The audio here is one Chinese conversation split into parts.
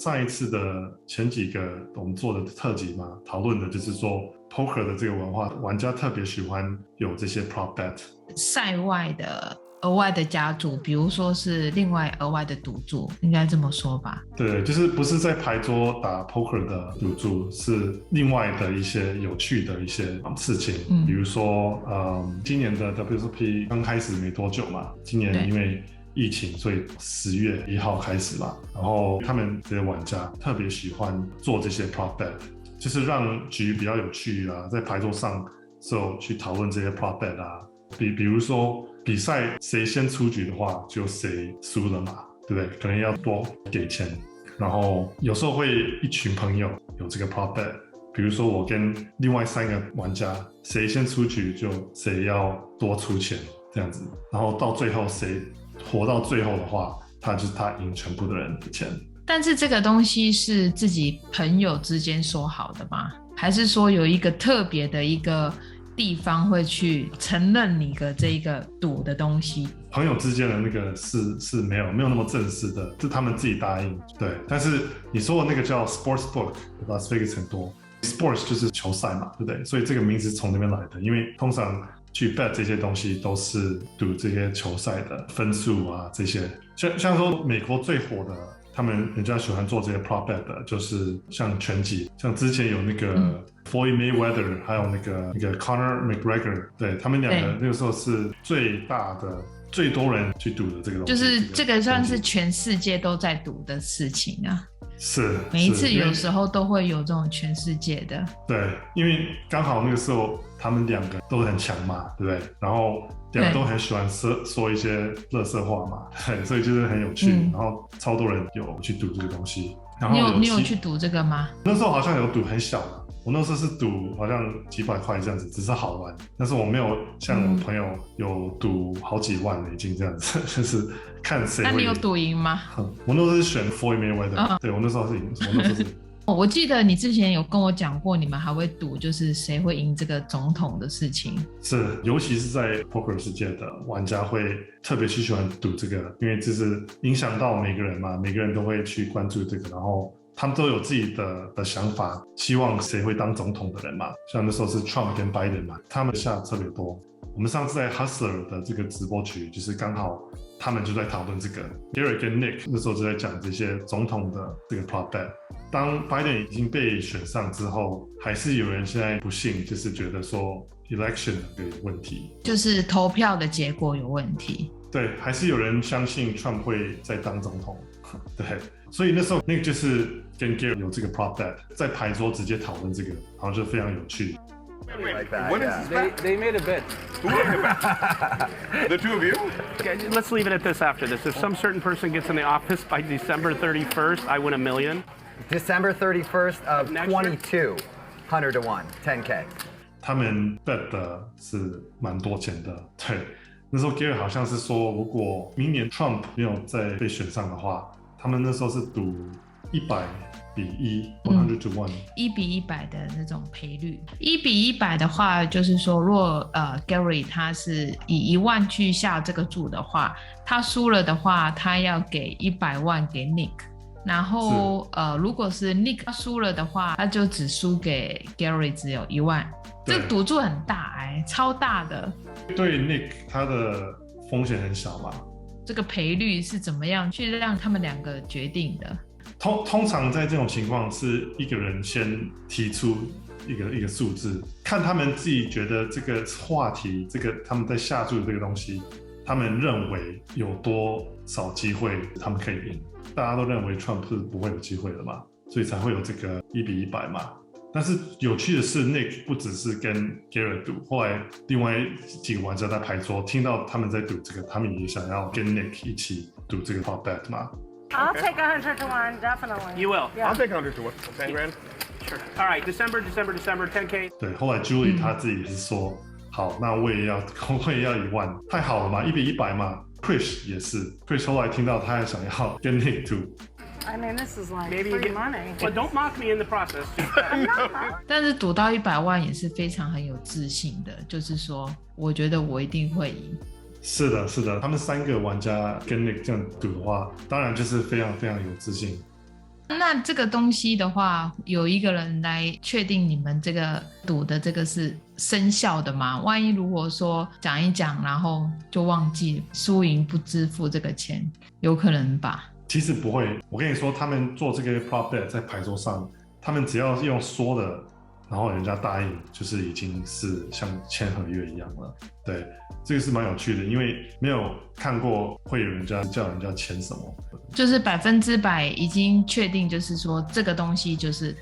上一次的前几个我们做的特辑嘛，讨论的就是说 poker 的这个文化，玩家特别喜欢有这些 prop bet， 赛外的额外的加注，比如说是另外额外的赌注，应该这么说吧？对，就是不是在牌桌打 poker 的赌注，是另外的一些有趣的一些事情，比如说今年的 WSOP 刚开始没多久嘛，今年因为疫情，所以10月1号开始嘛，然后他们这些玩家特别喜欢做这些 prop bet， 就是让局比较有趣啊，在牌桌上时候去讨论这些 prop bet 啊，比如说比赛谁先出局的话，就谁输了嘛，对不对？可能要多给钱，然后有时候会一群朋友有这个 prop bet， 比如说我跟另外3个玩家，谁先出局就谁要多出钱这样子，然后到最后谁活到最后的话，他赢全部的人的钱。但是这个东西是自己朋友之间说好的吗？还是说有一个特别的一个地方会去承认你的这一个赌的东西？朋友之间的那个是没有那么正式的，是他们自己答应。对，但是你说的那个叫 sports book， Las Vegas 很多 sports 就是球赛嘛，对不对？所以这个名字从那边来的，因为通常去 bet 这些东西都是赌这些球赛的分数啊，这些像说美国最火的，他们人家喜欢做这些 prop bet 的，就是像拳击，像之前有那个 Floyd Mayweather， 还有那个 Conor McGregor， 对，他们两个那个时候是最大的。最多人去赌的这个东西，就是这个算是全世界都在赌的事情啊。是，每一次有时候都会有这种全世界的。对，因为刚好那个时候他们两个都很强嘛，对不对？然后两个都很喜欢说一些垃圾话嘛，对，所以就是很有趣。然后超多人有去赌这个东西。然后你有去赌这个吗？那时候好像有赌很小的。我那时候是赌好像几百块这样子，只是好玩，但是我没有像我朋友有赌好几万美金这样子，就是看谁会赢。那你有赌赢吗？我那时候是选 Floyd Mayweather，对，我那时候是赢，我那时候是赢。我记得你之前有跟我讲过，你们还会赌，就是谁会赢这个总统的事情。是，尤其是在 poker 世界的玩家会特别去喜欢赌这个，因为这是影响到每个人嘛，每个人都会去关注这个，然后他们都有自己的想法，希望谁会当总统的人嘛。像那时候是 Trump 跟 Biden 嘛，他们下特别多。我们上次在 Hustler 的这个直播区，就是刚好他们就在讨论这个 Gary 跟 Nick 那时候就在讲这些总统的这个 prop bet。当 Biden 已经被选上之后，还是有人现在不信，就是觉得说 election 有问题，就是投票的结果有问题。对，还是有人相信 Trump 会再当总统。对，所以那时候那个就是跟 Gary 有这个 prop bet， 在牌桌直接讨论这个，然后就非常有趣。Like that, When yeah. is this They made a bet. Who made a bet? The two of you? Okay, let's leave it at this after this. If some certain person gets in the office by December 31st, I win $1 million. December 31st of Next year? 22, 100 to 1, 10K. 他们 bet 的是蛮多钱的，对。那时候 Gary 好像是说，如果明年 Trump 没有再被选上的话，他们那时候是赌100比1 100 to 1， 1比100的那种赔率。1比100的话，就是说，如果Gary 他是以1万去下这个注的话，他输了的话，他要给100万给 Nick。然后如果是 Nick 他输了的话，他就只输给 Gary 只有1万。这个赌注很大超大的。对 Nick 他的风险很小嘛。这个赔率是怎么样去让他们两个决定的？通常在这种情况是一个人先提出一个数字，看他们自己觉得这个话题，这个他们在下注的这个东西，他们认为有多少机会他们可以赢。大家都认为 Trump 是不会有机会的嘛，所以才会有这个1比100嘛。但是有趣的是 Nick 不只是跟 Gary 赌，后来另外几个玩家在牌桌听到他们在赌这个，他们也想要跟 Nick 一起赌这个 prop bet 嘛。I'll take 100 to 1, definitely. You will? Yeah. I'll take 100 to 1. 10 grand? Sure. All right, December, 10K. 对，后来 Julie 他自己也是说，好，那我也要1万，太好了嘛，1比100嘛。Chris 也是 ，Chris 后来听到他也想要跟 Nick 赌。I mean, this is like Maybe you free get money. But don't mock me in the process. 但是赌到100万也是非常很有自信的，就是说，我觉得我一定会赢。是的，是的，他们3个玩家跟 Nick 这样赌的话，当然就是非常非常有自信。那这个东西的话，有一个人来确定你们这个赌的这个是生效的吗？万一如果说讲一讲，然后就忘记输赢不支付这个钱，有可能吧？其实不会，我跟你说，他们做这个 prop bet 在牌桌上，他们只要用说的，然后人家答应，就是已经是像签合约一样了。对，这个是蛮有趣的，因为没有看过会有人家叫人家签什么，就是100%已经确定，就是说这个东西就是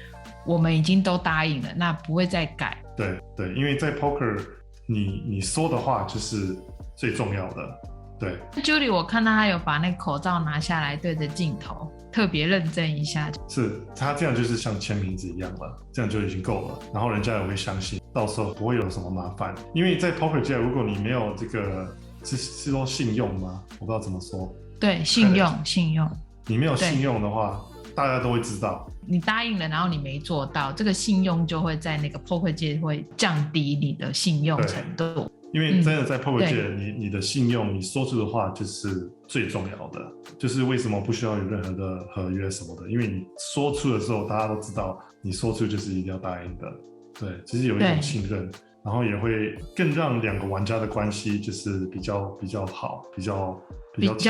我们已经都答应了，那不会再改。对对，因为在 poker 你说的话就是最重要的。对 Julie 我看到他有把那个口罩拿下来对着镜头特别认真一下，是他这样就是像签名字一样了，这样就已经够了，然后人家也会相信，到时候不会有什么麻烦。因为在 poker 界，如果你没有这个是说信用吗？我不知道怎么说。对，信用，你没有信用的话，大家都会知道。你答应了，然后你没做到，这个信用就会在那个 poker 界会降低你的信用程度。因为真的在 poker 界，你的信用，你说出的话就是最重要的。就是为什么不需要有任何的合约什么的，因为你说出的时候，大家都知道你说出就是一定要答应的。对，其实有一种信任，然后也会更让两个玩家的关系就是比较好，比较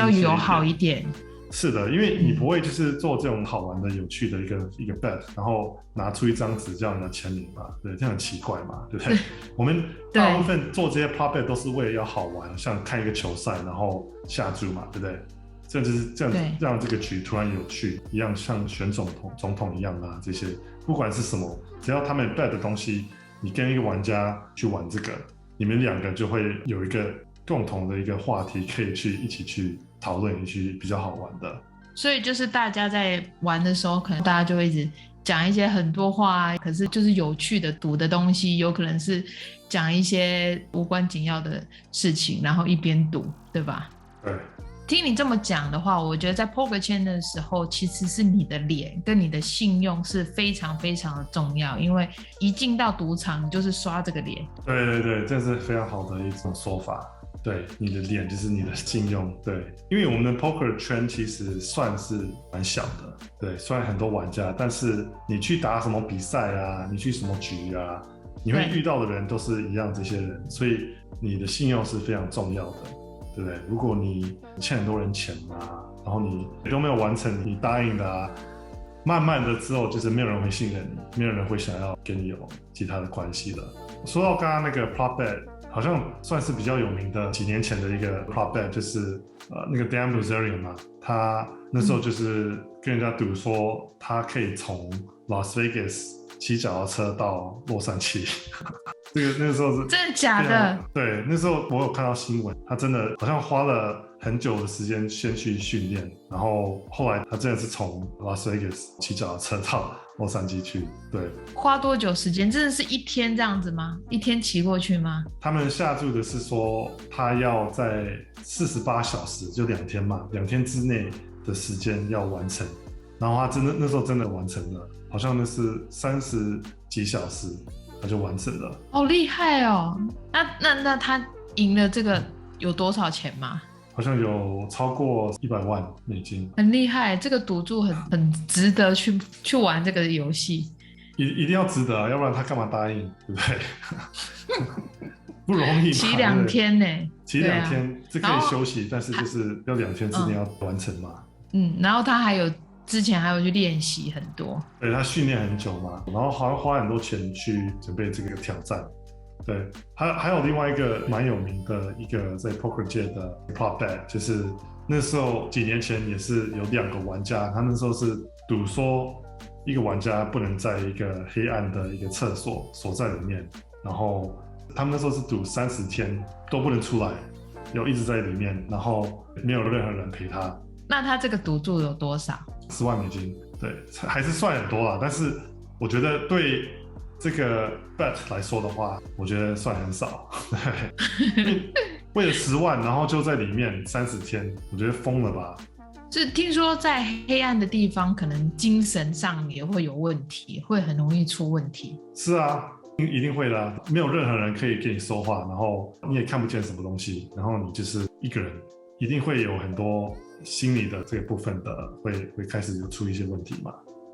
友好一点。是的，因为你不会就是做这种好玩的、有趣的一个 bet， 然后拿出一张纸叫人家签名嘛，对，这样很奇怪嘛，对不对？我们大部分做这些 prop bet 都是为了要好玩，像看一个球赛，然后下注嘛，对不对？这样就是这样子让这个局突然有趣，一样像选总统一样啊，这些不管是什么，只要他们 bet 的东西，你跟一个玩家去玩这个，你们两个就会有一个共同的一个话题，可以一起去讨论，一起比较好玩的。所以就是大家在玩的时候，可能大家就会一直讲一些很多话，可是就是有趣的赌的东西，有可能是讲一些无关紧要的事情，然后一边赌，对吧？对。听你这么讲的话，我觉得在 poker 圈的时候，其实是你的脸跟你的信用是非常非常的重要，因为一进到赌场，你就是刷这个脸。对对对，这是非常好的一种说法。对，你的脸就是你的信用。对，因为我们的 poker 圈其实算是蛮小的，对，虽然很多玩家，但是你去打什么比赛啊，你去什么局啊，你会遇到的人都是一样这些人，所以你的信用是非常重要的。对不对？如果你欠很多人钱啊，然后你都没有完成你答应的啊，慢慢的之后就是没有人会信任你，没有人会想要跟你有其他的关系了。说到刚刚那个 prop bet， 好像算是比较有名的几年前的一个 prop bet， 就是那个 Dan Bilzerian 嘛，他那时候就是跟人家赌说他可以从 Las Vegas 骑脚踏车到洛杉矶。那个时候是真的假的？对，那时候我有看到新闻，他真的好像花了很久的时间先去训练，然后后来他真的是从 Las Vegas 骑脚踏车到洛杉矶去。对，花多久时间？真的是一天这样子吗？一天骑过去吗？他们下注的是说他要在48小时，就2天嘛，2天之内的时间要完成，然后他那时候真的完成了，好像那是30几小时。他就完成了，好厉害哦！那他赢了这个有多少钱吗？好像有超过100万美金，很厉害，这个赌注很值得去玩这个游戏，一定要值得啊，要不然他干嘛答应，对不对？不容易嘛，骑2天呢，骑2天这可以休息，但是就是要2天之内要完成嘛。然后他之前还有去练习很多，对，他训练很久嘛，然后好像花很多钱去准备这个挑战。对，还有另外一个蛮有名的一个在 poker 界的 prop bet， 就是那时候几年前也是有2个玩家，他那时候是赌说一个玩家不能在一个黑暗的一个厕所锁在里面，然后他们那时候是赌30天都不能出来，有一直在里面，然后没有任何人陪他。那他这个赌注有多少？10万美金，对，还是算很多啦。但是我觉得对这个 bet 来说的话，我觉得算很少。对，为了10万，然后就在里面30天，我觉得疯了吧？是听说在黑暗的地方，可能精神上也会有问题，会很容易出问题。是啊，一定会的啊，没有任何人可以给你说话，然后你也看不见什么东西，然后你就是一个人，一定会有很多心理的这个部分的会开始有出一些问题嘛。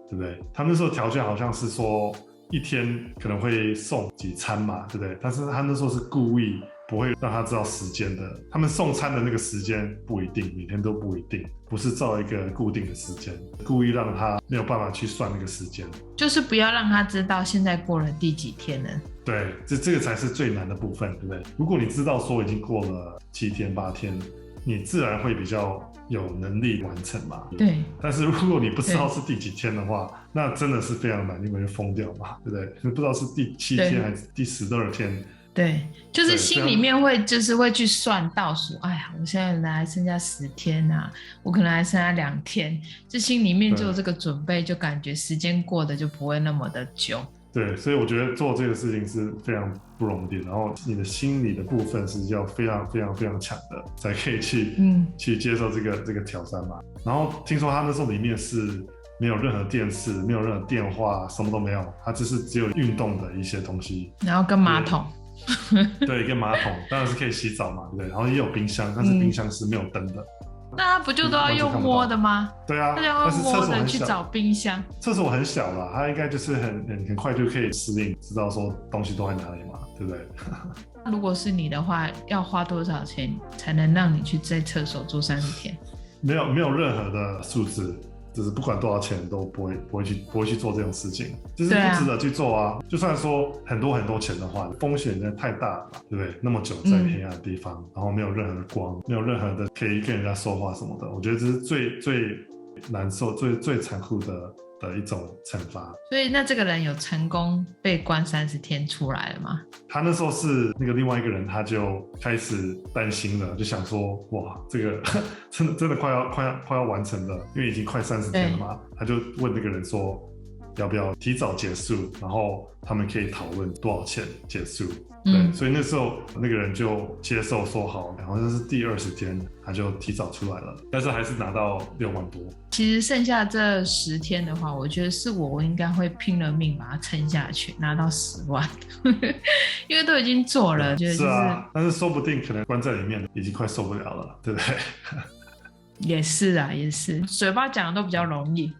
对不对？他那时候条件好像是说一天可能会送几餐嘛，对不对？但是他那时候是故意不会让他知道时间的，他们送餐的那个时间不一定，每天都不一定，不是照一个固定的时间，故意让他没有办法去算那个时间，就是不要让他知道现在过了第几天了。对，这个才是最难的部分，对不对？如果你知道说已经过了7天8天，你自然会比较有能力完成嘛。对。但是如果你不知道是第几天的话，那真的是非常难，因为会疯掉嘛，对不对？你不知道是第7天还是第12天。对，就是心里面会去算倒数，哎呀，我现在还剩下10天啊，我可能还剩下2天，就心里面就有这个准备，就感觉时间过得就不会那么的久。对，所以我觉得做这个事情是非常不容易的，然后你的心理的部分是要非常非常非常强的，才可以去接受这个挑战嘛。然后听说他那时候里面是没有任何电视，没有任何电话，什么都没有，它只有运动的一些东西，然后跟马桶。对，一个马桶，当然是可以洗澡嘛，对不对？然后也有冰箱，但是冰箱是没有灯的。那他不就都要用摸的吗？对啊，他就要摸的去找冰箱。厕所很小啦，他应该就是很快就可以适应，知道说东西都在哪里嘛，对不对？如果是你的话，要花多少钱才能让你去在厕所住30天？没有任何的数字。就是不管多少钱都不会去做这种事情，就是不值得去做啊。就算说很多钱的话，风险真的太大了嘛，对不对？那么久在黑暗的地方，然后没有任何的光，没有任何的可以跟人家说话什么的，我觉得这是最难受、最残酷的一种惩罚。所以那这个人有成功被关30天出来了吗？他那时候是那个另外一个人，他就开始担心了，就想说哇，这个真的快要完成了，因为已经快30天了嘛。他就问那个人说要不要提早结束，然后他们可以讨论多少钱结束。对，所以那时候那个人就接受说好，好像是第20天他就提早出来了，但是还是拿到6万多。其实剩下这10天的话，我觉得是我应该会拼了命把它撑下去，拿到10万，因为都已经做了，就是啊，但是说不定可能关在里面已经快受不了了，对不对？也是啊，也是，嘴巴讲的都比较容易。